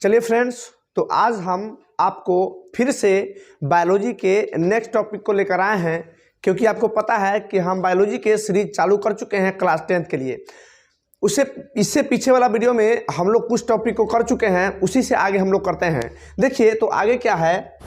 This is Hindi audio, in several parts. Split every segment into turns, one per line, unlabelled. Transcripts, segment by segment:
चलिए फ्रेंड्स, तो आज हम आपको फिर से बायोलॉजी के नेक्स्ट टॉपिक को लेकर आए हैं, क्योंकि आपको पता है कि हम बायोलॉजी के सीरीज चालू कर चुके हैं क्लास 10th के लिए। इससे पीछे वाला वीडियो में हम लोग कुछ टॉपिक को कर चुके हैं, उसी से आगे हम लोग करते हैं। देखिए तो आगे क्या है,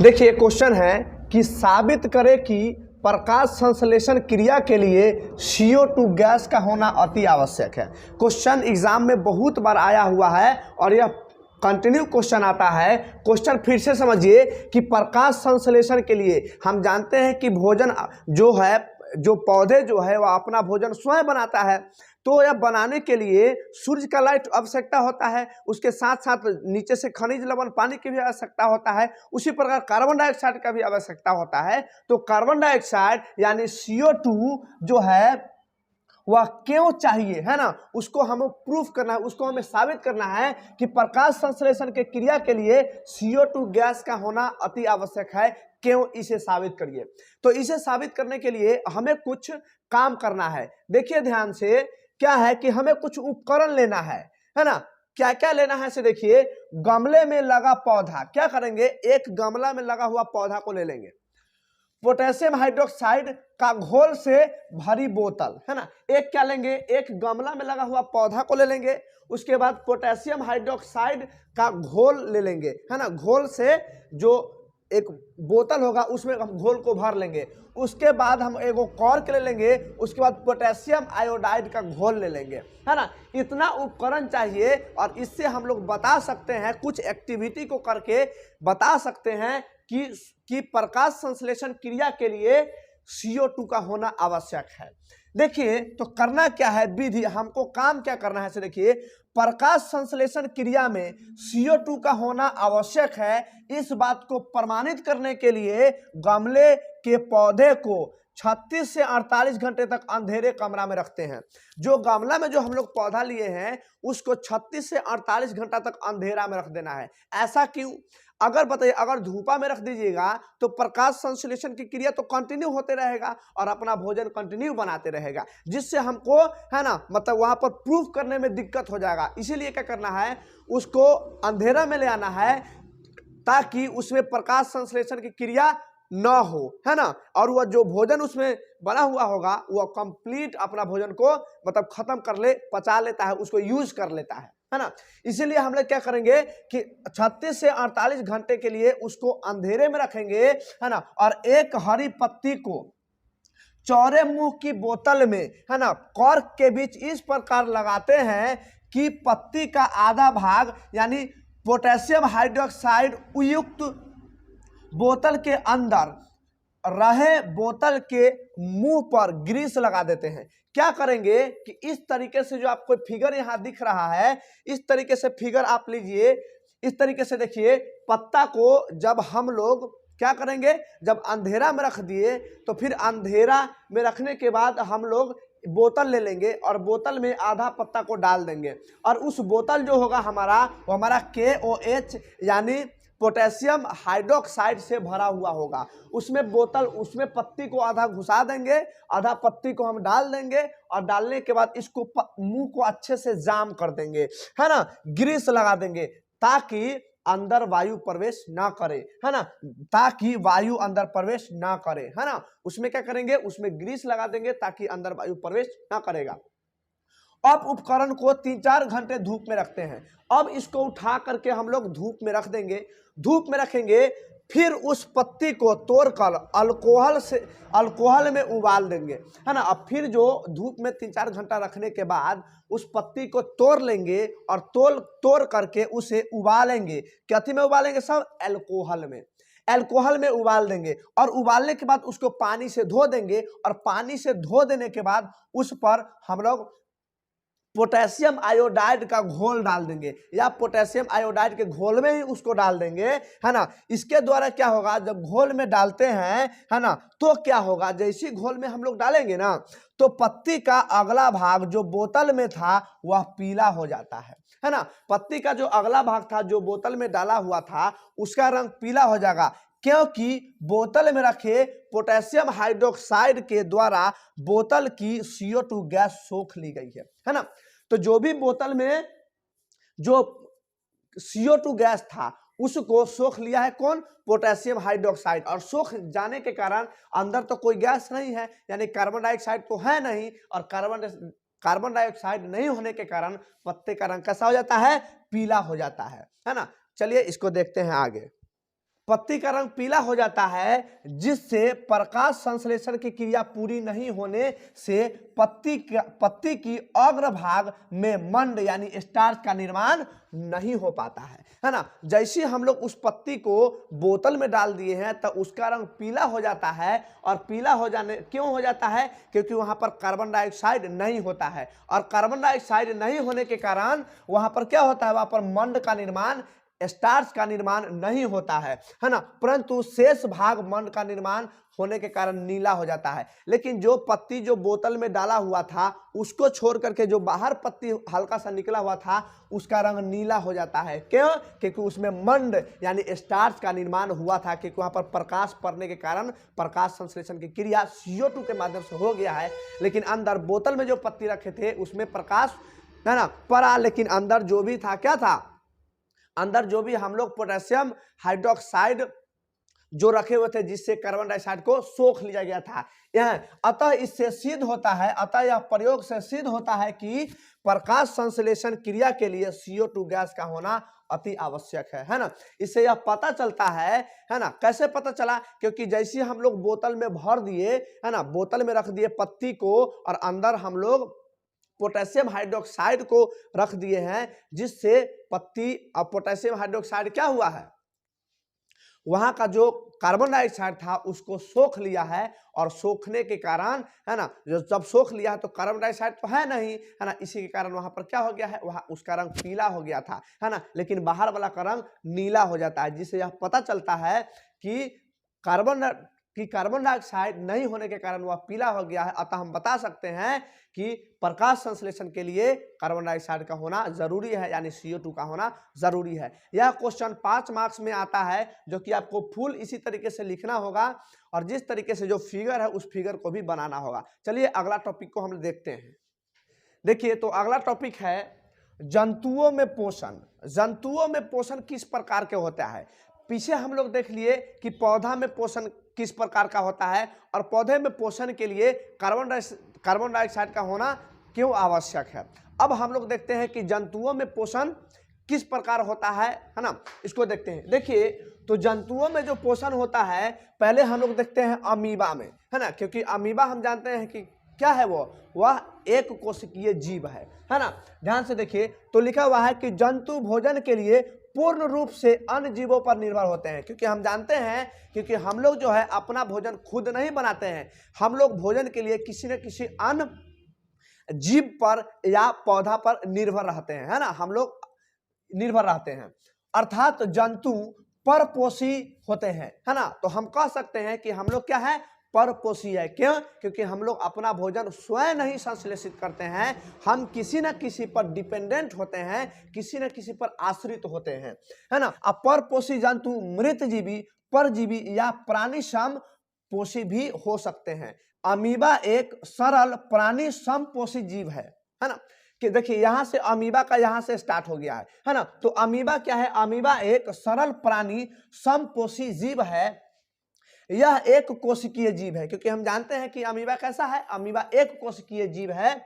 देखिए क्वेश्चन है कि साबित करें कि प्रकाश संश्लेषण क्रिया के लिए CO2 गैस का होना अति आवश्यक है। क्वेश्चन एग्जाम में बहुत बार आया हुआ है और यह कंटिन्यू क्वेश्चन आता है। क्वेश्चन फिर से समझिए कि प्रकाश संश्लेषण के लिए हम जानते हैं कि भोजन जो पौधे जो है वह अपना भोजन स्वयं बनाता है, तो यह बनाने के लिए सूर्य का लाइट आवश्यकता होता है, उसके साथ साथ नीचे से खनिज लवण पानी की भी आवश्यकता होता है, उसी प्रकार कार्बन डाइऑक्साइड का भी आवश्यकता होता है। तो कार्बन डाइऑक्साइड यानी CO2 जो है वह क्यों चाहिए, है ना, उसको हमें प्रूफ करना है, उसको हमें साबित करना है कि प्रकाश संश्लेषण के क्रिया के लिए CO2 गैस का होना अति आवश्यक है। क्यों, इसे साबित करिए। तो इसे साबित करने के लिए हमें कुछ काम करना है। देखिए ध्यान से, क्या है कि हमें कुछ उपकरण लेना है ना। क्या क्या लेना है से देखिए, गमले में लगा पौधा, क्या करेंगे, एक गमला में लगा हुआ पौधा को ले लेंगे, पोटेशियम हाइड्रोक्साइड का घोल से भरी बोतल, है ना, एक क्या लेंगे, एक गमला में लगा हुआ पौधा को ले लेंगे, उसके बाद पोटेशियम हाइड्रोक्साइड का घोल ले लेंगे, है ना, घोल से जो एक बोतल होगा उसमें हम घोल को भर लेंगे, उसके बाद हम एगो कॉर्क ले लेंगे, उसके बाद पोटेशियम आयोडाइड का घोल ले लेंगे, है ना। इतना उपकरण चाहिए और इससे हम लोग बता सकते हैं, कुछ एक्टिविटी को करके बता सकते हैं कि प्रकाश संश्लेषण क्रिया के लिए CO2 का होना आवश्यक है। देखिए तो करना क्या है, विधि, हमको काम क्या करना है से देखिए, प्रकाश संश्लेषण क्रिया में CO2 का होना आवश्यक है, इस बात को प्रमाणित करने के लिए गमले के पौधे को 36 से 48 घंटे तक अंधेरे कमरा में रखते हैं। जो गमला में जो हम लोग पौधा लिए हैं उसको 36 से 48 घंटा तक अंधेरा में रख देना है। ऐसा क्यों, अगर बताइए, अगर धूपा में रख दीजिएगा तो प्रकाश संश्लेषण की क्रिया तो कंटिन्यू होते रहेगा और अपना भोजन कंटिन्यू बनाते रहेगा, जिससे हमको, है ना, मतलब वहां पर प्रूफ करने में दिक्कत हो जाएगा। इसीलिए क्या करना है, उसको अंधेरा में ले आना है ताकि उसमें प्रकाश संश्लेषण की क्रिया न हो, है ना, और वह जो भोजन उसमें बना हुआ होगा वह कंप्लीट अपना भोजन को मतलब खत्म कर ले, पचा लेता है, उसको यूज कर लेता है ना। इसीलिए हम लोग क्या करेंगे कि 36 से 48 घंटे के लिए उसको अंधेरे में रखेंगे, है ना, और एक हरी पत्ती को चौड़े मुंह की बोतल में, है ना, कॉर्क के बीच इस प्रकार लगाते हैं कि पत्ती का आधा भाग यानी पोटेशियम हाइड्रोक्साइड युक्त बोतल के अंदर रहे, बोतल के मुंह पर ग्रीस लगा देते हैं। क्या करेंगे कि इस तरीके से जो आपको फिगर यहां दिख रहा है, इस तरीके से फिगर आप लीजिए, इस तरीके से देखिए, पत्ता को जब हम लोग क्या करेंगे, जब अंधेरा में रख दिए तो फिर अंधेरा में रखने के बाद हम लोग बोतल ले लेंगे और बोतल में आधा पत्ता को डाल देंगे, और उस बोतल जो होगा हमारा, वो हमारा KOH यानी पोटेशियम हाइड्रोक्साइड से भरा हुआ होगा। उसमें पत्ती को आधा घुसा देंगे, आधा पत्ती को हम डाल देंगे, और डालने के बाद इसको मुंह को अच्छे से जाम कर देंगे, है ना, ग्रीस लगा देंगे ताकि अंदर वायु प्रवेश ना करे, है ना, ताकि वायु अंदर प्रवेश ना करे, है ना। उसमें क्या करेंगे, उसमें ग्रीस लगा देंगे ताकि अंदर वायु प्रवेश ना करेगा। अब उपकरण को 3-4 घंटे धूप में रखते हैं। अब इसको उठा करके हम लोग धूप में रख देंगे, धूप में रखेंगे, फिर उस पत्ती को तोड़कर अल्कोहल में उबाल देंगे, है ना। अब फिर जो धूप में 3-4 घंटा रखने के बाद उस पत्ती को तोड़ लेंगे और तोड़ करके उसे उबालेंगे। क्या में उबालेंगे सब, अल्कोहल में उबाल देंगे, और उबालने के बाद उसको पानी से धो देंगे, और पानी से धो देने के बाद उस पर हम लोग पोटेशियम आयोडाइड का घोल डाल देंगे, या पोटेशियम आयोडाइड के घोल में ही उसको डाल देंगे, है ना। इसके द्वारा क्या होगा, जब घोल में डालते हैं, है ना, तो क्या होगा, जैसे घोल में हम लोग डालेंगे ना, तो पत्ती का अगला भाग जो बोतल में था वह पीला हो जाता है ना। पत्ती का जो अगला भाग था जो बोतल में डाला हुआ था उसका रंग पीला हो जाएगा, क्योंकि बोतल में रखे पोटेशियम हाइड्रोक्साइड के द्वारा बोतल की CO2 गैस सोख ली गई है ना। तो जो भी बोतल में जो CO2 गैस था उसको सोख लिया है कौन, पोटेशियम हाइड्रोक्साइड, और सोख जाने के कारण अंदर तो कोई गैस नहीं है यानी कार्बन डाइऑक्साइड तो है नहीं, और कार्बन डाइऑक्साइड नहीं होने के कारण पत्ते का रंग कैसा हो जाता है, पीला हो जाता है ना। चलिए इसको देखते हैं आगे। पत्ती का रंग पीला हो जाता है जिससे प्रकाश संश्लेषण की क्रिया पूरी नहीं होने से पत्ती की अग्रभाग में मंड यानी स्टार्च का निर्माण नहीं हो पाता है ना। जैसे हम लोग उस पत्ती को बोतल में डाल दिए हैं तो उसका रंग पीला हो जाता है, और पीला हो जाने क्यों हो जाता है, क्योंकि वहां पर कार्बन डाइऑक्साइड नहीं होता है, और कार्बन डाइऑक्साइड नहीं होने के कारण वहां पर क्या होता है, वहां पर मंड का निर्माण, स्टार्च का निर्माण नहीं होता है ना। परंतु शेष भाग मंड का निर्माण होने के कारण नीला हो जाता है। लेकिन जो पत्ती जो बोतल में डाला हुआ था उसको छोड़ करके जो बाहर पत्ती हल्का सा निकला हुआ था उसका रंग नीला हो जाता है। क्यों, क्योंकि उसमें मंड यानी स्टार्च का निर्माण हुआ था, क्योंकि वहां पर प्रकाश पड़ने के कारण प्रकाश संश्लेषण की क्रिया CO2 के माध्यम से हो गया है। लेकिन अंदर बोतल में जो पत्ती रखे थे उसमें प्रकाश है ना पड़ा, लेकिन अंदर जो भी था क्या था, अंदर जो भी हम लोग पोटेशियम हाइड्रोक्साइड जो रखे हुए थे जिससे कार्बन डाइऑक्साइड को सोख लिया गया था। अतः इससे सिद्ध होता है, अतः यह प्रयोग से सिद्ध होता है कि प्रकाश संश्लेषण क्रिया के लिए CO2 गैस का होना अति आवश्यक है ना। इससे यह पता चलता है ना। कैसे पता चला, क्योंकि जैसे हम लोग बोतल में भर दिए है ना, बोतल में रख दिए पत्ती को और अंदर हम लोग पोटेशियम हाइड्रोक्साइड को रख दिए हैं, जिससे पत्ती और पोटेशियम हाइड्रोक्साइड क्या हुआ है, वहां का जो कार्बन डाइऑक्साइड था उसको सोख लिया है, और सोखने के कारण है ना, जब सोख लिया है तो कार्बन डाइऑक्साइड तो है नहीं है ना, इसी के कारण वहां पर क्या हो गया है, वहां उसका रंग पीला हो गया था है ना, लेकिन बाहर वाला का रंग नीला हो जाता है। जिससे यह पता चलता है कि कार्बन डाइऑक्साइड नहीं होने के कारण वह पीला हो गया है। अतः हम बता सकते हैं कि प्रकाश संश्लेषण के लिए कार्बन डाइऑक्साइड का होना जरूरी है, यानी CO2 का होना जरूरी है। यह क्वेश्चन 5 मार्क्स में आता है, जो कि आपको फुल इसी तरीके से लिखना होगा, और जिस तरीके से जो फिगर है उस फिगर को भी बनाना होगा। चलिए अगला टॉपिक को हम देखते हैं। देखिए तो अगला टॉपिक है जंतुओं में पोषण। जंतुओं में पोषण किस प्रकार के होता है। पीछे हम लोग देख लिए कि पौधा में पोषण किस प्रकार का होता है, और पौधे में पोषण के लिए कार्बन डाइऑक्साइड का होना क्यों आवश्यक है। अब हम लोग देखते हैं कि जंतुओं में पोषण किस प्रकार होता है ना, इसको देखते हैं। देखिए तो जंतुओं में जो पोषण होता है, पहले हम लोग देखते हैं अमीबा में है ना, क्योंकि अमीबा हम जानते हैं कि क्या है, वह एक कोशिकीय जीव है ना। ध्यान से देखिए तो लिखा हुआ है कि जंतु भोजन के लिए पूर्ण रूप से अन्य जीवों पर निर्भर होते हैं, क्योंकि हम जानते हैं क्योंकि हम लोग जो है अपना भोजन खुद नहीं बनाते हैं, हम लोग भोजन के लिए किसी न किसी अन्य जीव पर या पौधा पर निर्भर रहते हैं है ना, हम लोग निर्भर रहते हैं। अर्थात जंतु परपोषी होते हैं है ना। तो हम कह सकते हैं कि हम लोग क्या है, परपोषी है। क्यों, क्योंकि हम लोग अपना भोजन स्वयं नहीं संश्लेषित करते हैं, हम किसी न किसी पर डिपेंडेंट होते हैं, किसी न किसी पर आश्रित होते हैं है ना। अब परपोषी जंतु मृतजीवी, परजीवी या प्राणी समपोषी भी हो सकते हैं। अमीबा एक सरल प्राणी समपोषी जीव है ना। कि देखिए यहां से अमीबा का यहां से स्टार्ट हो गया है ना। तो अमीबा क्या है, अमीबा एक सरल प्राणी समपोषी जीव है। यह एक कोशिकीय जीव है, क्योंकि हम जानते हैं कि अमीबा कैसा है, अमीबा एक कोशिकीय जीव है।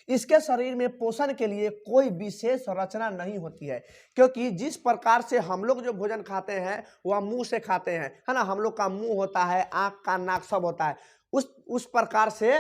इसके शरीर में पोषण के लिए कोई विशेष रचना नहीं होती है, क्योंकि जिस प्रकार से हम लोग जो भोजन खाते हैं वह मुंह से खाते हैं है ना, हम लोग का मुंह होता है, आंख कान नाक सब होता है, उस प्रकार से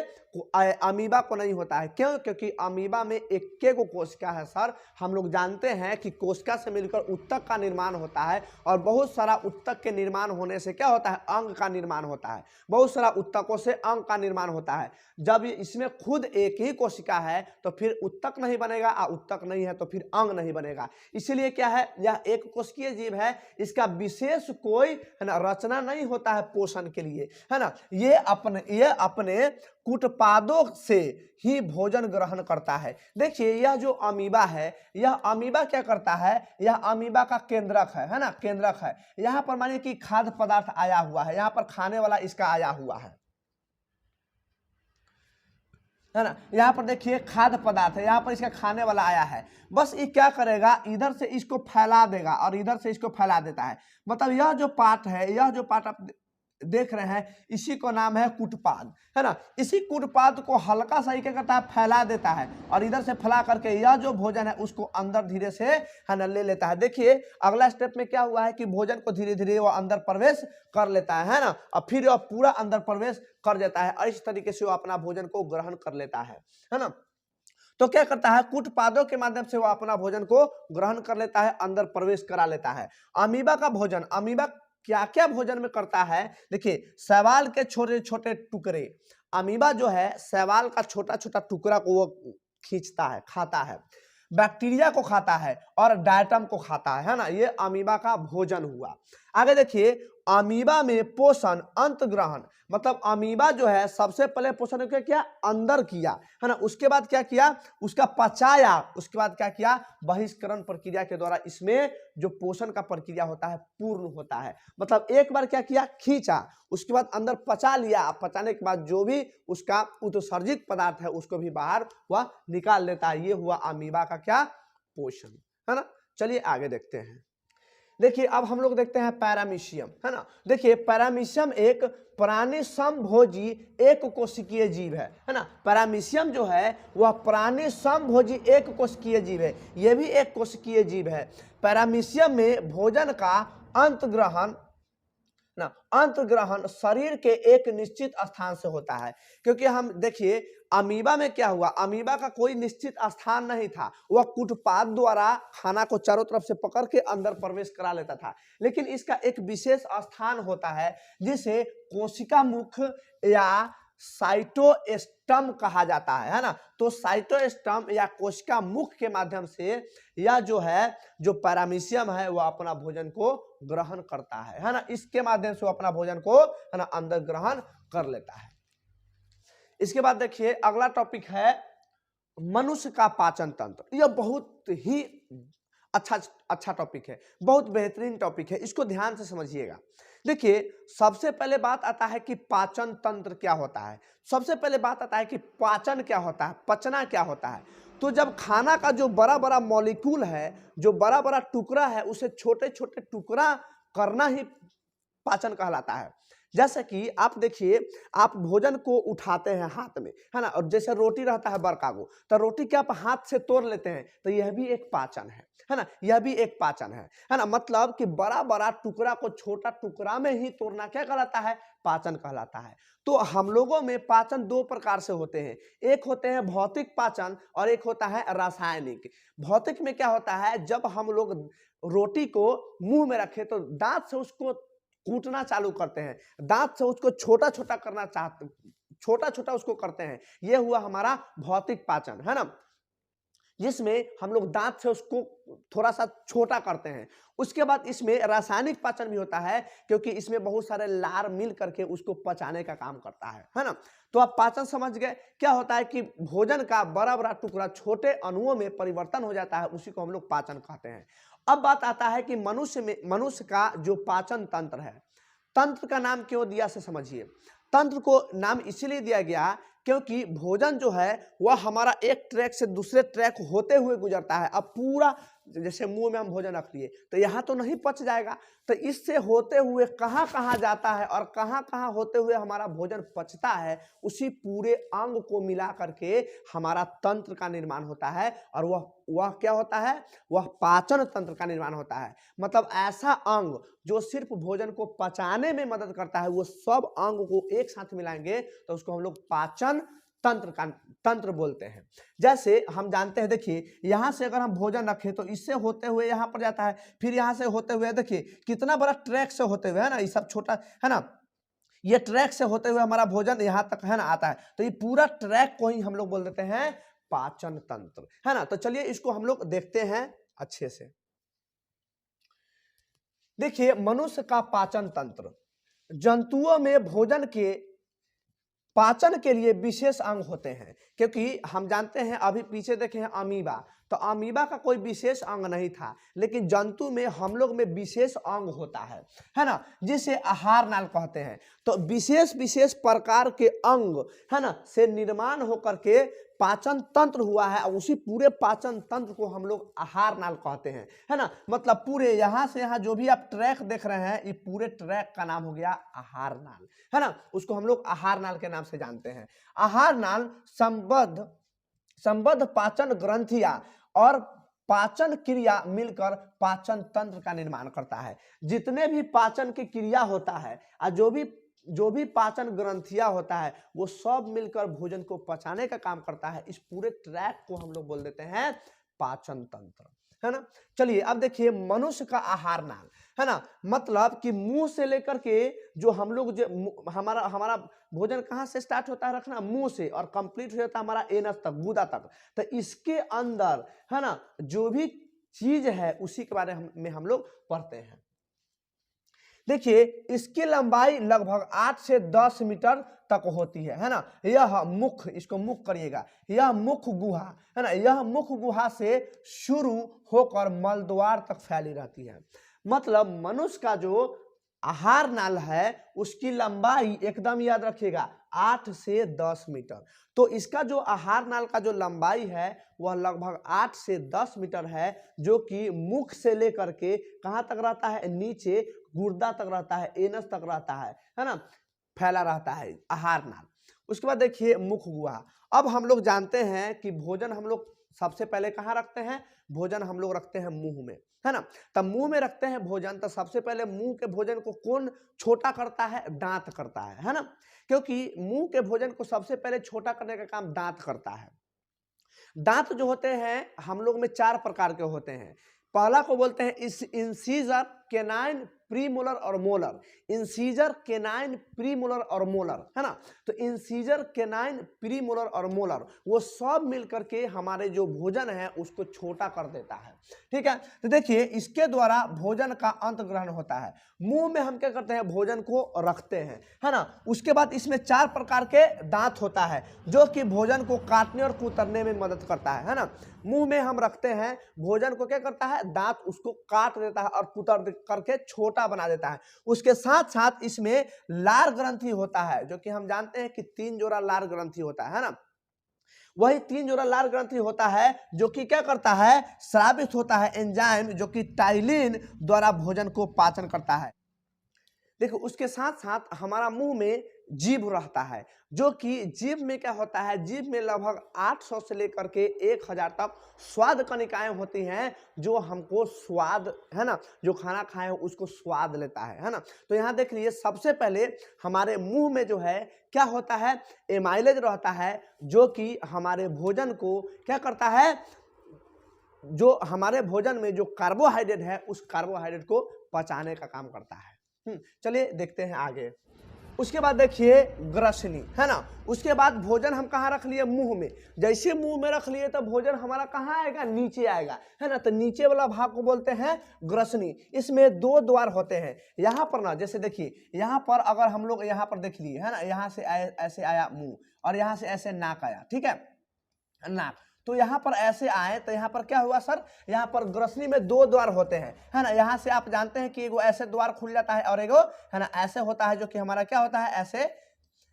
अमीबा को नहीं होता है। क्यों, क्योंकि अमीबा में एक को कोशिका है सर। हम लोग जानते हैं कि कोशिका से मिलकर उत्तक का निर्माण होता है, और बहुत सारा उत्तक के निर्माण होने से क्या होता है, अंग का निर्माण होता है। बहुत सारा उत्तकों से अंग का निर्माण होता है। जब इसमें खुद एक ही कोशिका है तो फिर उत्तक नहीं बनेगा, और उत्तक नहीं है तो फिर अंग नहीं बनेगा। इसीलिए क्या है, यह एक कोशिकीय जीव है, इसका विशेष कोई है ना रचना नहीं होता है पोषण के लिए है ना। ये अपने कुटपादों से ही भोजन ग्रहण करता है। देखिए यह जो अमीबा है, यह अमीबा क्या करता है, यह अमीबा का केंद्रक है ना, केंद्रक है। यहाँ पर मानिए कि खाद्य पदार्थ आया हुआ है, यहाँ पर खाने वाला इसका आया हुआ है। है ना। यहाँ पर देखिए खाद्य पदार्थ है, यहाँ पर इसका खाने वाला आया है, बस ये क्या करेगा, इधर से इसको फैला देगा और इधर से इसको फैला देता है। मतलब यह जो पार्ट है, यह जो पार्ट आप देख रहे हैं, इसी को नाम है कुटपाद, है ना। इसी कुटपाद को हल्का सा क्या करता है, फैला देता है और इधर से फैला करके यह जो भोजन है उसको अंदर धीरे से, है ना, ले लेता है। देखिए अगला स्टेप में क्या हुआ है कि भोजन को धीरे धीरे वह अंदर प्रवेश कर लेता है ना, और फिर वह पूरा अंदर प्रवेश कर देता है और इस तरीके से वो अपना भोजन को ग्रहण कर लेता है ना। तो क्या करता है, कूटपादों के माध्यम से वो अपना भोजन को ग्रहण कर लेता है, अंदर प्रवेश करा लेता है। अमीबा का भोजन, अमीबा क्या क्या भोजन में करता है, देखिए शैवाल के छोटे छोटे टुकड़े, अमीबा जो है शैवाल का छोटा छोटा टुकड़ा को वो खींचता है, खाता है, बैक्टीरिया को खाता है और डायटम को खाता है ना। ये अमीबा का भोजन हुआ। आगे देखिए, अमीबा में पोषण अंतग्रहण, मतलब अमीबा जो है सबसे पहले पोषण क्या किया, अंदर किया, है ना। उसके बाद क्या किया, उसका पचाया, उसके बाद क्या किया, बहिष्करण प्रक्रिया के द्वारा इसमें जो पोषण का प्रक्रिया होता है पूर्ण होता है। मतलब एक बार क्या किया, खींचा, उसके बाद अंदर पचा लिया, पचाने के बाद जो भी उसका उत्सर्जित पदार्थ है उसको भी बाहर वह निकाल लेता है। ये हुआ अमीबा का क्या, पोषण, है ना। चलिए आगे देखते हैं। देखिए अब हम लोग देखते हैं पैरामीशियम, है ना। देखिए पैरामीशियम एक प्राणी समभोजी एक कोशिकीय जीव है ना। पैरामीशियम जो है वह प्राणी समभोजी एक कोशिकीय जीव है, यह भी एक कोशिकीय जीव है। पैरामीशियम में भोजन का अंतग्रहण ना, अंतग्रहण शरीर के एक निश्चित स्थान से होता है। क्योंकि हम देखिए अमीबा में क्या हुआ, अमीबा का कोई निश्चित स्थान नहीं था, वह कुटपाद द्वारा खाना को चारों तरफ से पकड़ के अंदर प्रवेश करा लेता था। लेकिन इसका एक विशेष स्थान होता है जिसे कोशिका मुख या साइटोस्टम कहा जाता है ना। तो साइटोस्टम या कोशिका मुख के माध्यम से यह जो है, जो पैरामीशियम है वह अपना भोजन को ग्रहण करता है ना। इसके माध्यम से वो अपना भोजन को, है ना, अंदर ग्रहण कर लेता है। इसके बाद देखिए अगला टॉपिक है मनुष्य का पाचन तंत्र। यह बहुत ही अच्छा टॉपिक है, बहुत बेहतरीन टॉपिक है, इसको ध्यान से समझिएगा। देखिए सबसे पहले बात आता है कि पाचन तंत्र क्या होता है। सबसे पहले बात आता है कि पाचन क्या होता है, पचना क्या होता है। तो जब खाना का जो बड़ा बड़ा मॉलिक्यूल है, जो बड़ा बड़ा टुकड़ा है, उसे छोटे छोटे टुकड़ा करना ही पाचन कहलाता है। जैसे कि आप देखिए, आप भोजन को उठाते हैं हाथ में, है ना, और जैसे रोटी रहता है बड़का को, तो रोटी क्या आप हाथ से तोड़ लेते हैं, तो यह भी एक पाचन है ना, यह भी एक पाचन है ना। मतलब कि बड़ा बड़ा टुकड़ा को छोटा टुकड़ा में ही तोड़ना क्या कहलाता है, पाचन कहलाता है। तो हम लोगों में पाचन दो प्रकार से होते हैं, एक होते हैं भौतिक पाचन और एक होता है रासायनिक। भौतिक में क्या होता है, जब हम लोग रोटी को मुंह में रखे तो दांत से उसको कूटना चालू करते हैं, दांत से उसको छोटा छोटा करना चाहते, छोटा छोटा उसको करते हैं, यह हुआ हमारा भौतिक पाचन, है ना, जिसमें हम लोग दांत से उसको थोड़ा सा छोटा करते हैं। उसके बाद इसमें रासायनिक पाचन भी होता है, क्योंकि इसमें बहुत सारे लार मिल करके उसको पचाने का काम करता है ना। तो आप पाचन समझ गए। क्या होता है कि भोजन का बड़ा बड़ा टुकड़ा छोटे अणुओं में परिवर्तन हो जाता है, उसी को हम लोग पाचन कहते हैं। अब बात आता है कि मनुष्य का जो पाचन तंत्र है, तंत्र का नाम क्यों दिया से समझिए। तंत्र को नाम इसलिए दिया गया क्योंकि भोजन जो है वह हमारा एक ट्रैक से दूसरे ट्रैक होते हुए गुजरता है। अब पूरा जैसे मुंह में हम भोजन रख लिए तो यहाँ तो नहीं पच जाएगा, तो इससे होते हुए कहाँ कहाँ जाता है और कहाँ कहाँ होते हुए हमारा भोजन पचता है, उसी पूरे अंग को मिला करके हमारा तंत्र का निर्माण होता है। और वह क्या होता है, वह पाचन तंत्र का निर्माण होता है। मतलब ऐसा अंग जो सिर्फ भोजन को पचाने में मदद करता है, वो सब अंग को एक साथ मिलाएंगे तो उसको हम लोग पाचन तंत्र बोलते हैं। जैसे हम जानते हैं, देखिए यहां से अगर हम भोजन रखें तो इससे होते हुए यहां पर जाता है, फिर यहां से होते हुए देखिए कितना बड़ा ट्रैक से होते हुए, है ना, ये सब छोटा है ना, ये ट्रैक से होते हुए हमारा भोजन यहां तक, है ना, आता है। तो ये पूरा ट्रैक को ही हम लोग बोल देते हैं पाचन तंत्र, है ना। तो चलिए इसको हम लोग देखते हैं अच्छे से। देखिए मनुष्य का पाचन तंत्र, जंतुओं में भोजन के पाचन के लिए विशेष अंग होते हैं, क्योंकि हम जानते हैं अभी पीछे देखे हैं अमीबा, तो अमीबा का कोई विशेष अंग नहीं था, लेकिन जंतु में हम लोग में विशेष अंग होता है ना, जिसे आहार नाल कहते हैं। तो विशेष विशेष प्रकार के अंग है ना से निर्माण होकर के पाचन तंत्र हुआ है, और उसी पूरे पाचन तंत्र को हम लोग आहार नाल कहते हैं, है ना। मतलब पूरे यहाँ से यहाँ जो भी आप ट्रैक देख रहे हैं, ये पूरे ट्रैक का नाम हो गया आहार नाल, है ना। उसको हम लोग आहार नाल के नाम से जानते हैं। आहार नाल संबद्ध पाचन ग्रंथियां और पाचन क्रिया मिलकर पाचन तंत्र का निर्माण करता है। जितने भी पाचन की क्रिया होता है और जो भी पाचन ग्रंथियां होता है, वो सब मिलकर भोजन को पचाने का काम करता है। इस पूरे ट्रैक को हम लोग बोल देते हैं पाचन तंत्र, है ना। चलिए अब देखिए मनुष्य का आहार नाल, है ना। मतलब कि मुंह से लेकर के जो हम लोग हमारा भोजन कहाँ से स्टार्ट होता है रखना, मुंह से, और कंप्लीट हो जाता है हमारा एनस तक, गुदा तक। तो इसके अंदर है ना जो भी चीज है उसी के बारे में हम लोग पढ़ते हैं। देखिए इसकी लंबाई लगभग 8 से 10 मीटर तक होती है ना। यह मुख, इसको मुख करिएगा, यह मुख गुहा है ना, यह मुख गुहा से शुरू होकर मलद्वार तक फैली रहती है। मतलब मनुष्य का जो आहार नाल है उसकी लंबाई एकदम याद रखिएगा 8 से 10 मीटर। तो इसका जो आहार नाल का जो लंबाई है वह लगभग 8 से 10 मीटर है, जो कि मुख से लेकर के कहाँ तक रहता है, नीचे गुर्दा तक रहता है, एनस तक रहता है ना, फैला रहता है आहार नाल। उसके बाद देखिए मुख गुहा। अब हम लोग जानते हैं कि भोजन हम लोग सबसे पहले कहाँ रखते हैं, भोजन हम लोग रखते हैं मुंह में, है ना। तब मुंह में रखते हैं भोजन, तो सबसे पहले मुंह के भोजन को कौन छोटा करता है, दांत करता है ना। क्योंकि मुंह के भोजन को सबसे पहले छोटा करने का काम दांत करता है। दांत जो होते हैं हम लोग में 4 प्रकार के होते हैं। पहला को बोलते हैं इंसीजर, केनाइन, प्रीमोलर और मोलर। इंसीजर, केनाइन, प्रीमोलर और मोलर, है ना। तो इंसीजर, केनाइन, प्रीमोलर और मोलर वो सब मिलकर के हमारे जो भोजन है उसको छोटा कर देता है, ठीक है। तो देखिए इसके द्वारा भोजन का अंत ग्रहण होता है। मुंह में हम क्या करते हैं, भोजन को रखते हैं, है ना। उसके बाद इसमें 4 प्रकार के दांत होता है जो कि भोजन को काटने और कुतरने में मदद करता है ना। मुंह में हम रखते हैं भोजन को, क्या करता है, दांत उसको काट देता है और कुतर करके छोटा बना देता है। उसके साथ साथ इसमें लार ग्रंथि होता है, जो कि हम जानते हैं कि 3 जोड़ा लार ग्रंथि होता है ना। वही 3 जोड़ा लार ग्रंथि होता है जो कि क्या करता है, स्रावित होता है एंजाइम, जो कि टाइलिन द्वारा भोजन को पाचन करता है। देखो उसके साथ साथ हमारा मुंह में जीभ रहता है, जो कि जीभ में क्या होता है, जीभ में लगभग 800 से लेकर के 1000 तक स्वाद कणिकाएं होती हैं, जो हमको स्वाद, है ना, जो खाना खाए उसको स्वाद लेता है ना। तो यहाँ देख लीजिए सबसे पहले हमारे मुंह में जो है क्या होता है, एमाइलेज रहता है, जो कि हमारे भोजन को क्या करता है, जो हमारे भोजन में जो कार्बोहाइड्रेट है उस कार्बोहाइड्रेट को पचाने का काम करता है। चलिए देखते हैं आगे। उसके बाद देखिए ग्रसनी, है ना। उसके बाद भोजन हम कहाँ रख लिए, मुंह में। जैसे मुंह में रख लिए तो भोजन हमारा कहाँ आएगा, नीचे आएगा, है ना। तो नीचे वाला भाग को बोलते हैं ग्रसनी। इसमें 2 द्वार होते हैं। यहाँ पर ना, जैसे देखिए यहाँ पर अगर हम लोग यहाँ पर देख लिए, है ना, यहाँ से ऐसे आया मुंह और यहाँ से ऐसे नाक आया, ठीक है, नाक। तो यहाँ पर ऐसे आए तो यहाँ पर क्या हुआ सर, यहाँ पर ग्रसनी में 2 द्वार होते हैं, है ना। यहाँ से आप जानते हैं कि एगो ऐसे द्वार खुल जाता है और एगो, है ना, ऐसे होता है, जो कि हमारा क्या होता है,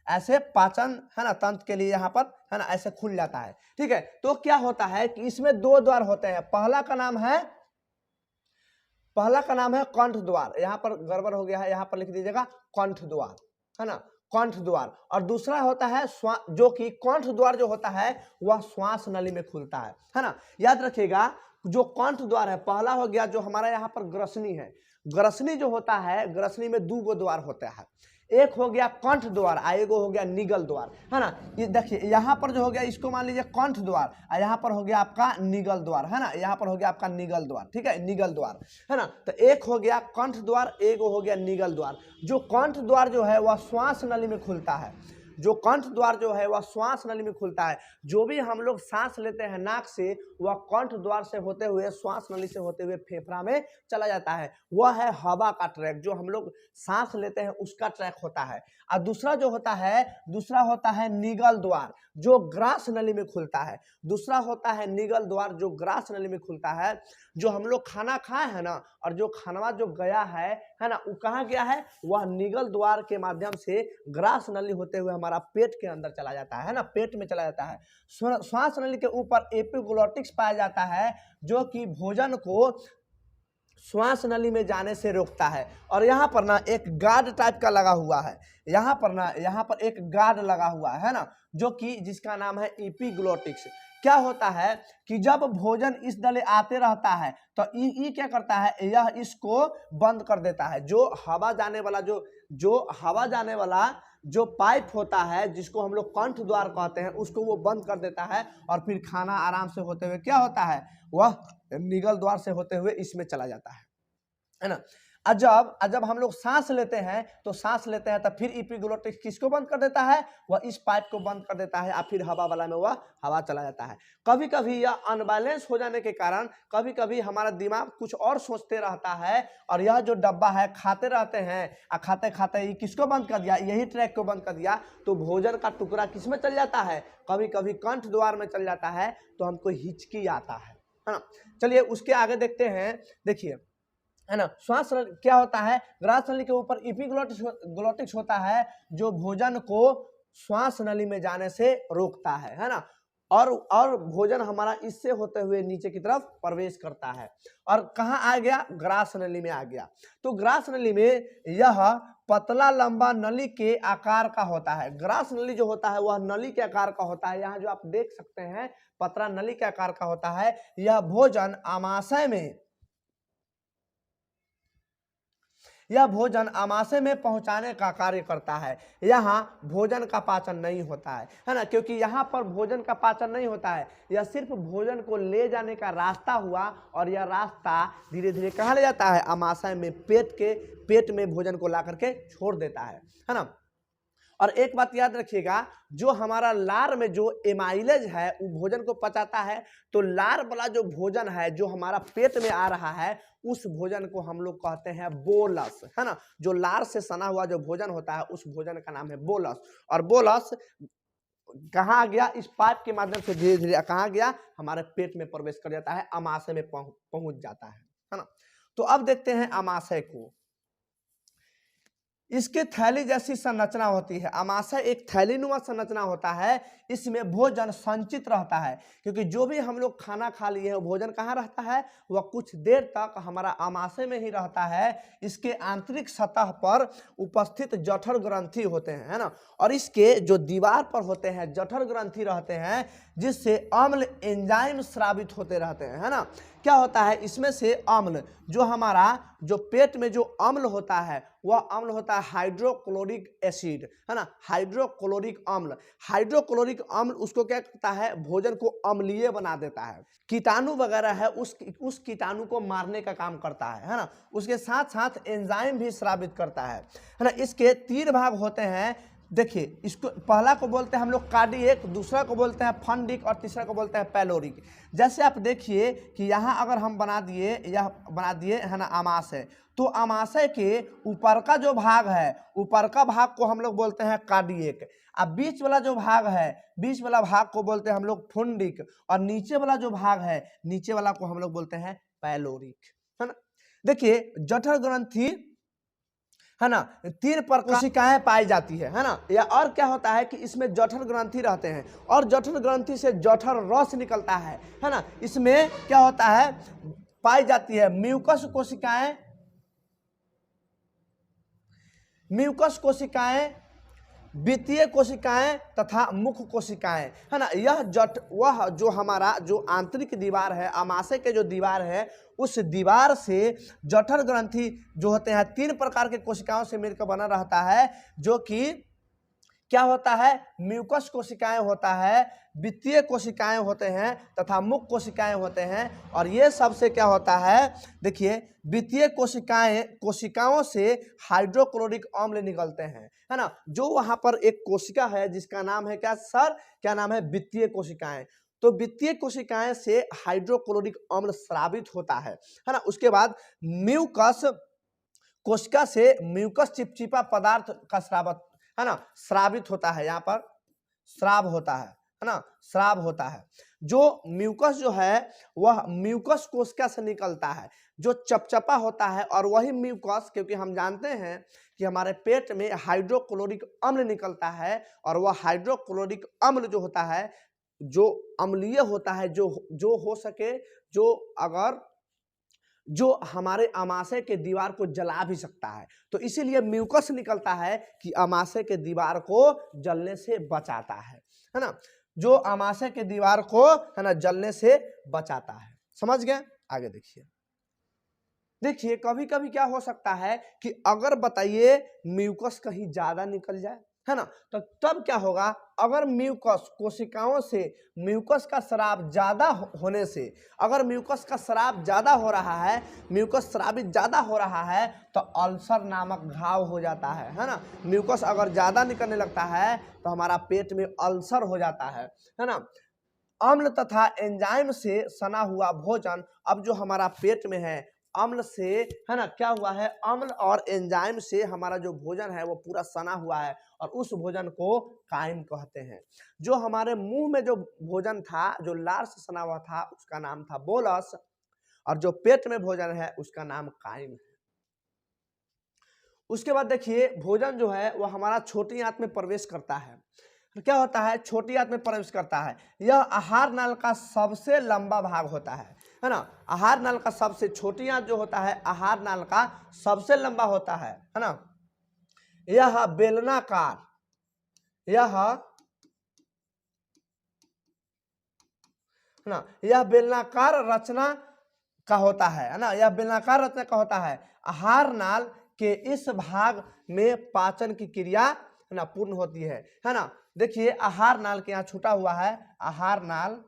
ऐसे पाचन, है ना, तंत्र के लिए यहाँ पर, है ना, ऐसे खुल जाता है, ठीक है। तो क्या होता है कि इसमें 2 द्वार होते हैं। पहला का नाम है कंठ द्वार। यहाँ पर गड़बड़ हो गया है, यहाँ पर लिख दीजिएगा कंठ द्वार, है ना, कंठ द्वार। और दूसरा होता है जो कि कंठ द्वार जो होता है वह श्वास नली में खुलता है ना। याद रखिएगा जो कंठ द्वार है, पहला हो गया जो हमारा यहाँ पर ग्रसनी है। ग्रसनी जो होता है, ग्रसनी में 2 द्वार होता है। एक हो गया कंठ द्वार, एगो हो गया निगल द्वार, है ना। ये देखिए यहाँ पर जो हो गया, इसको मान लीजिए कंठ द्वार, और यहाँ पर हो गया आपका निगल द्वार, है ना। यहाँ पर हो गया आपका निगल द्वार, ठीक है, निगल द्वार, है ना। तो एक हो गया कंठ द्वार, एक हो गया निगल द्वार। जो कंठ द्वार जो है वह श्वास नली में खुलता है। जो कंठ द्वार जो है वह श्वास नली में खुलता है। जो भी हम लोग सांस लेते हैं नाक से वह कंठ द्वार से होते हुए श्वास नली से होते हुए फेफड़ा में चला जाता है, वह है हवा का ट्रैक। जो हम लोग सांस लेते हैं उसका ट्रैक होता है। और दूसरा जो होता है, दूसरा होता है निगल द्वार जो ग्रास नली में खुलता है। दूसरा होता है निगल द्वार जो ग्रास नली में खुलता है। जो हम लोग खाना खाए हैं ना, और जो खाना जो गया है ना, वो कहाँ गया है, वह निगल द्वार के माध्यम से ग्रास नली होते हुए हमारा पेट के अंदर चला जाता है ना, पेट में चला जाता है। श्वास नली के ऊपर एपिग्लोटिक्स पाया जाता है जो कि भोजन को श्वास नली में जाने से रोकता है। और यहाँ पर ना एक गार्ड टाइप का लगा हुआ है, यहाँ पर एक गार्ड लगा हुआ है ना, जो कि जिसका नाम है एपिग्लोटिक्स। क्या होता है कि जब भोजन इस दले आते रहता है तो ई क्या करता है, यह इसको बंद कर देता है। जो हवा जाने वाला जो पाइप होता है जिसको हम लोग कंठ द्वार कहते हैं उसको वो बंद कर देता है, और फिर खाना आराम से होते हुए क्या होता है, वह निगल द्वार से होते हुए इसमें चला जाता है ना। जब हम लोग सांस लेते हैं तो तब फिर एपिग्लोटिक्स किसको बंद कर देता है, वह इस पाइप को बंद कर देता है, और फिर हवा वाला में वह हवा चला जाता है। कभी कभी यह अनबैलेंस हो जाने के कारण कभी कभी हमारा दिमाग कुछ और सोचते रहता है, और यह जो डब्बा है खाते रहते हैं, और खाते खाते ये किसको बंद कर दिया, यही ट्रैक को बंद कर दिया, तो भोजन का टुकड़ा किस में चल जाता है, कभी कभी कंठ द्वार में चल जाता है, तो हमको हिचकी आता है ना। चलिए उसके आगे देखते हैं, देखिए है ना। श्वास क्या होता है, ग्रास नली के ऊपर एपिग्लोटिक्स होता है जो भोजन को श्वास नली में जाने से रोकता है ना, और भोजन हमारा इससे होते हुए नीचे की तरफ प्रवेश करता है। और कहाँ आ गया, ग्रास नली में आ गया। तो ग्रास नली में यह पतला लंबा नली के आकार का होता है। ग्रास नली जो होता है वह नली के आकार का होता है। यहाँ जो आप देख सकते हैं पतला नली के आकार का होता है। यह भोजन आमाशय में पहुंचाने का कार्य करता है। यहाँ भोजन का पाचन नहीं होता है ना, क्योंकि यहाँ पर भोजन का पाचन नहीं होता है, यह सिर्फ भोजन को ले जाने का रास्ता हुआ, और यह रास्ता धीरे धीरे कहाँ ले जाता है, आमाशय में, पेट में भोजन को ला करके छोड़ देता है ना। और एक बात याद रखिएगा, जो हमारा लार में जो एमाइलेज है वो भोजन को पचाता है, तो लार वाला जो भोजन है जो हमारा पेट में आ रहा है उस भोजन को हम लोग कहते हैं बोलस, है ना। जो लार से सना हुआ जो भोजन होता है उस भोजन का नाम है बोलस। और बोलस कहाँ गया, इस पाइप के माध्यम से धीरे धीरे कहाँ गया, हमारे पेट में प्रवेश कर जाता है, आमाशय में पहुंच जाता है ना। तो अब देखते हैं आमाशय को। इसके थैली जैसी संरचना होती है। आमाशय एक थैलीनुमा संरचना होता है। इसमें भोजन संचित रहता है, क्योंकि जो भी हम लोग खाना खा लिए हैं भोजन कहाँ रहता है, वह कुछ देर तक हमारा आमाशय में ही रहता है। इसके आंतरिक सतह पर उपस्थित जठर ग्रंथि होते हैं, है ना, और इसके जो दीवार पर होते हैं जठर ग्रंथि रहते हैं, जिससे अम्ल एंजाइम स्रावित होते रहते हैं, है ना। क्या होता है, इसमें से अम्ल जो हमारा जो पेट में जो अम्ल होता है वह अम्ल होता है हाइड्रोक्लोरिक एसिड, है ना, हाइड्रोक्लोरिक अम्ल। हाइड्रोक्लोरिक अम्ल उसको क्या करता है, भोजन को अम्लीय बना देता है। कीटाणु वगैरह है उस कीटाणु को मारने का काम करता है ना। उसके साथ साथ एंजाइम भी स्रावित करता है ना। इसके 3 भाग होते हैं। देखिए, इसको पहला को बोलते हैं हम लोग कार्डियक, दूसरा को बोलते हैं फंडिक, और तीसरा को बोलते हैं पैलोरिक। जैसे आप देखिए कि यहाँ अगर हम बना दिए है ना आमाशय, तो आमाशय के ऊपर का जो भाग है, ऊपर का भाग को हम लोग बोलते हैं कार्डियक। अब बीच वाला जो भाग है, बीच वाला भाग को बोलते हैं हम लोग फुंडिक, और नीचे वाला जो भाग है, नीचे वाला को हम लोग बोलते हैं पैलोरिक, है ना। देखिए, जठर ग्रंथि है ना 3 कोशिकाएं पाई जाती है ना। या और क्या होता है कि इसमें जठर ग्रंथि रहते हैं, और जठर ग्रंथि से जठर रस निकलता है ना। इसमें क्या होता है, पाई जाती है म्यूकस कोशिकाएं, वित्तीय कोशिकाएं तथा मुख्य कोशिकाएं, है ना। वह जो हमारा जो आंतरिक दीवार है, आमाशय के जो दीवार है, उस दीवार से जठर ग्रंथि जो होते हैं 3 प्रकार के कोशिकाओं से मिलकर बना रहता है, जो कि क्या होता है, म्यूकस कोशिकाएं होता है, वित्तीय कोशिकाएं होते हैं तथा मुख कोशिकाएं होते हैं। और ये सबसे क्या होता है, देखिए वित्तीय कोशिकाओं से हाइड्रोक्लोरिक अम्ल निकलते हैं, है ना। जो वहां पर एक कोशिका है जिसका नाम है क्या सर, क्या नाम है, वित्तीय कोशिकाएं। तो वित्तीय कोशिकाएं से हाइड्रोक्लोरिक अम्ल स्रावित होता है ना। उसके बाद म्यूकस कोशिका से म्यूकस चिपचिपा पदार्थ का स्रावत, है ना, स्रावित होता है, यहाँ पर स्राव होता है ना, स्राव होता है। जो म्यूकस जो है वह म्यूकस कोशिका से निकलता है जो चपचपा होता है, और वही म्यूकस, क्योंकि हम जानते हैं कि हमारे पेट में हाइड्रोक्लोरिक अम्ल निकलता है, और वह हाइड्रोक्लोरिक अम्ल जो होता है, जो अम्लीय होता है, जो हो सके, जो हमारे आमाशय के दीवार को जला भी सकता है। तो इसीलिए म्यूकस निकलता है कि आमाशय के दीवार को जलने से बचाता है ना, जो आमाशय के दीवार को, है ना, जलने से बचाता है। समझ गए? आगे देखिए कभी कभी क्या हो सकता है कि अगर बताइए म्यूकस कहीं ज्यादा निकल जाए, है ना, तो तब क्या होगा, अगर म्यूकस कोशिकाओं से म्यूकस का स्राव ज्यादा होने से, अगर म्यूकस का स्राव ज्यादा हो रहा है, म्यूकस स्रावित ज्यादा हो रहा है, तो अल्सर नामक घाव हो जाता है ना। म्यूकस अगर ज्यादा निकलने लगता है तो हमारा पेट में अल्सर हो जाता है ना। अम्ल तथा एंजाइम से सना हुआ भोजन, अब जो हमारा पेट में है अम्ल से, है ना, क्या हुआ है, अम्ल और एंजाइम से हमारा जो भोजन है वो पूरा सना हुआ है, और उस भोजन को काइम कहते हैं। जो हमारे मुंह में जो भोजन था, जो लार से सना हुआ था, उसका नाम था बोलस, और जो पेट में भोजन है उसका नाम काइम है। उसके बाद देखिए भोजन जो है वह हमारा छोटी आंत में प्रवेश करता है। तो क्या होता है, छोटी आंत में प्रवेश करता है। यह आहार नाल का सबसे लंबा भाग होता है ना। आहार नाल का सबसे, छोटी आंत जो होता है आहार नाल का सबसे लंबा होता है ना। यह बेलनाकार, यह बेलनाकार रचना का होता है ना, यह बेलनाकार रचना का होता है। आहार नाल के इस भाग में पाचन की क्रिया ना पूर्ण होती है ना। देखिए आहार नाल के यहाँ छूटा हुआ है, आहार नाल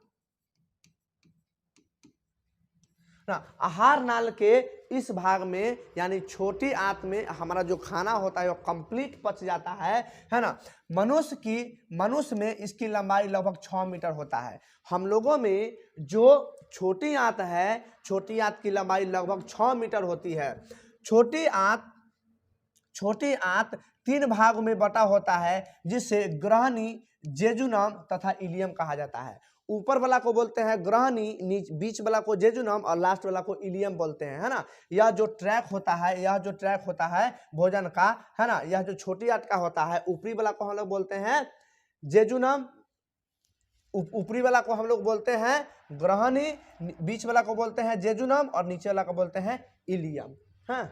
ना, आहार नाल के इस भाग में यानी छोटी आंत में हमारा जो खाना होता है वो कंप्लीट पच जाता है ना। मनुष्य में इसकी लंबाई लगभग 6 मीटर होता है। हम लोगों में जो छोटी आंत है, छोटी आंत की लंबाई लगभग 6 मीटर होती है। छोटी आंत 3 भागों में बटा होता है, जिसे ग्रहणी, जेजुनम तथा इलियम कहा जाता है। ऊपर वाला को बोलते हैं ग्रहणी, बीच वाला को जेजुनम और लास्ट वाला को इलियम बोलते हैं, है ना। यह जो ट्रैक होता है भोजन का, है ना, यह जो छोटी आंत का होता है, ऊपरी वाला को हम लोग बोलते हैं जेजुनम, ऊपरी वाला को हम लोग बोलते हैं ग्रहणी, बीच वाला को बोलते हैं जेजुनम और नीचे वाला को बोलते हैं इलियम। हाँ,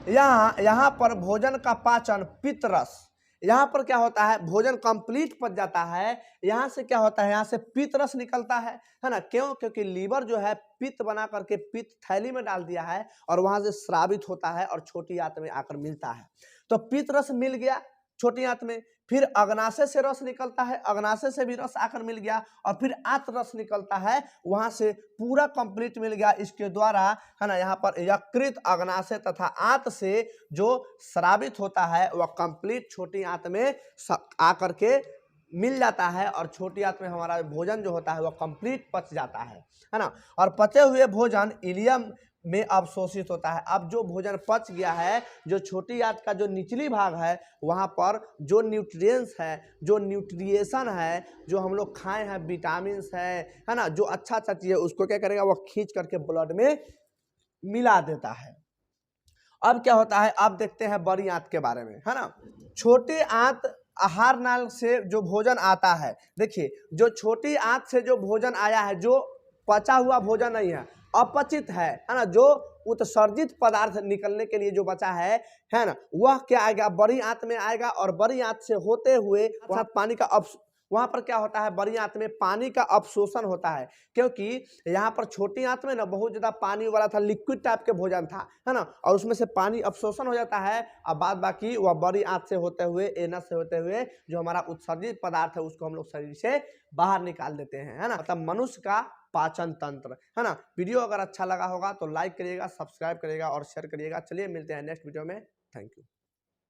यहाँ पर भोजन का पाचन पित्तरस, यहाँ पर क्या होता है, भोजन कंप्लीट पच जाता है। यहाँ से क्या होता है, यहाँ से पित्तरस निकलता है ना। क्यों? क्योंकि लीवर जो है पित्त बना करके पित्त थैली में डाल दिया है, और वहां से स्रावित होता है और छोटी आंत में आकर मिलता है। तो पित्तरस मिल गया छोटी आंत में, फिर अग्नाशय से रस निकलता है, अग्नाशय से भी रस आकर मिल गया, और फिर आंत रस निकलता है, वहां से पूरा कंप्लीट मिल गया इसके द्वारा, है ना। यहाँ पर यकृत, अग्नाशय तथा आंत से जो स्रावित होता है वह कंप्लीट छोटी आंत में आकर के मिल जाता है, और छोटी आंत में हमारा भोजन जो होता है वह कंप्लीट पच जाता है ना। और पचे हुए भोजन इलियम में अवशोषित होता है। अब जो भोजन पच गया है, जो छोटी आंत का जो निचली भाग है, वहां पर जो न्यूट्रिएंट्स है, जो न्यूट्रिएशन है, जो हम लोग खाए हैं, विटामिन है ना, जो अच्छा चीज है, उसको क्या करेगा, वो खींच करके ब्लड में मिला देता है। अब क्या होता है, अब देखते हैं बड़ी आंत के बारे में, है ना। छोटी आंत आहार नाल से जो भोजन आता है, देखिए जो छोटी आंत से जो भोजन आया है, जो पचा हुआ भोजन नहीं है, अपचित है ना, जो उत्सर्जित पदार्थ निकलने के लिए जो बचा है ना, वह क्या आएगा, बड़ी आंत में आएगा, और बड़ी आंत से होते हुए वहां पानी का वहाँ पर क्या होता है, बड़ी आंत में पानी का अवशोषण होता है, क्योंकि यहाँ पर छोटी आंत में ना बहुत ज़्यादा पानी वाला था, लिक्विड टाइप के भोजन था, है ना, और उसमें से पानी अवशोषण हो जाता है। अब बाद बाकी वह बड़ी आंत से होते हुए, एनस से होते हुए जो हमारा उत्सर्जित पदार्थ है उसको हम लोग शरीर से बाहर निकाल देते हैं, है ना। मतलब मनुष्य का पाचन तंत्र, है ना। वीडियो अगर अच्छा लगा होगा तो लाइक करिएगा, सब्सक्राइब करिएगा और शेयर करिएगा। चलिए मिलते हैं नेक्स्ट वीडियो में। Thank you.